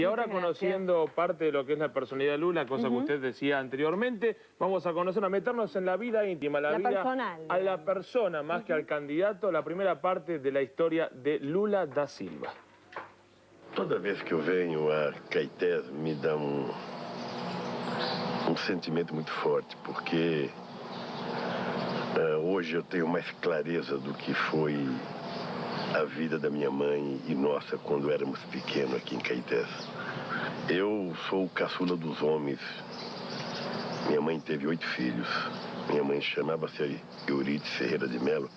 Y ahora, Muchas conociendo parte de lo que es la personalidad de Lula, cosa que usted decía anteriormente, vamos a conocer, a meternos en la vida íntima, la vida personal, a la persona más que al candidato, la primera parte de la historia de Lula da Silva. Toda vez que eu venho a Caetés me dá um sentimento muito forte, porque hoje eu tenho mais clareza do que foi a vida da minha mãe e nossa quando éramos pequenos aqui em Caetés. Eu sou o caçula dos homens. Minha mãe teve 8 filhos. Minha mãe chamava-se Euridice Ferreira de Melo,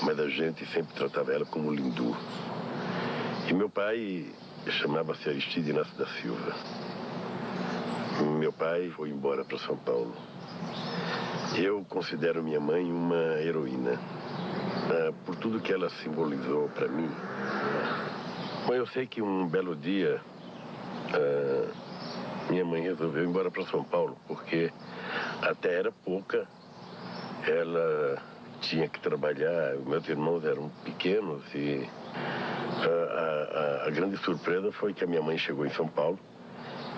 mas a gente sempre tratava ela como Lindu. E meu pai chamava-se Aristide Inácio da Silva. Meu pai foi embora para São Paulo. Eu considero minha mãe uma heroína, por tudo que ela simbolizou para mim. Mas eu sei que um belo dia, minha mãe resolveu ir embora para São Paulo, porque a terra era pouca, ela tinha que trabalhar, meus irmãos eram pequenos e a grande surpresa foi que a minha mãe chegou em São Paulo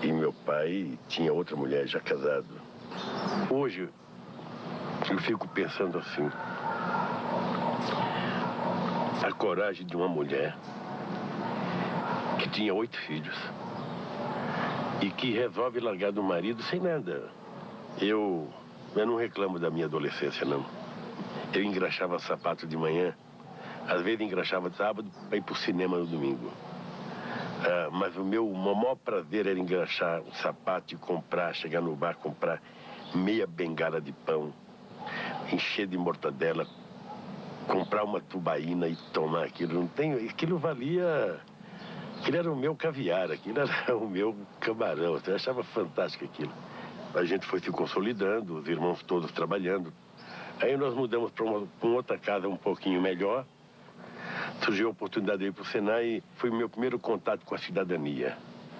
e meu pai tinha outra mulher já casado. Hoje eu fico pensando assim, a coragem de uma mulher que tinha 8 filhos e que resolve largar do marido sem nada. Eu não reclamo da minha adolescência, não. Eu engraxava sapato de manhã, às vezes engraxava de sábado para ir para o cinema no domingo. Mas o meu maior prazer era engraxar um sapato e comprar, chegar no bar, comprar meia bengala de pão, encher de mortadela, comprar uma tubaína e tomar aquilo. Não tem, aquilo valia... Aquilo era o meu caviar, aquilo era o meu camarão. Eu achava fantástico aquilo. A gente foi se consolidando, os irmãos todos trabalhando. Aí nós mudamos para uma outra casa um pouquinho melhor. Surgiu a oportunidade de ir para o Senai e foi o meu primeiro contato com a cidadania.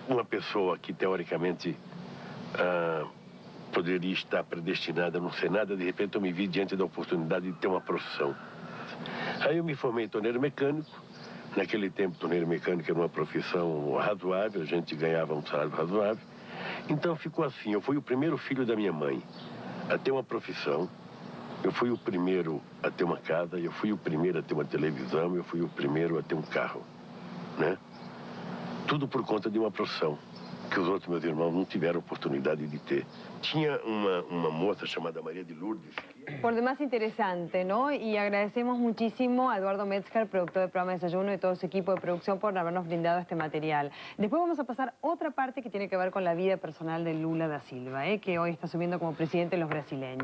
Uma pessoa que, teoricamente, poderia estar predestinada no Senado, de repente eu me vi diante da oportunidade de ter uma profissão. Aí eu me formei em torneiro mecânico. Naquele tempo, torneiro mecânico era uma profissão razoável, a gente ganhava um salário razoável. Então ficou assim, eu fui o primeiro filho da minha mãe a ter uma profissão, eu fui o primeiro a ter uma casa, eu fui o primeiro a ter uma televisão, eu fui o primeiro a ter um carro, né? Tudo por conta de uma profissão que os outros meus irmãos não tiveram oportunidade de ter. Tinha uma moça chamada María de Lourdes. Por demás interesante, ¿no? Y agradecemos muchísimo a Eduardo Metzger, productor del programa Desayuno, y todo su equipo de producción por habernos brindado este material. Después vamos a pasar a otra parte que tiene que ver con la vida personal de Lula da Silva, que hoy está asumiendo como presidente de los brasileños.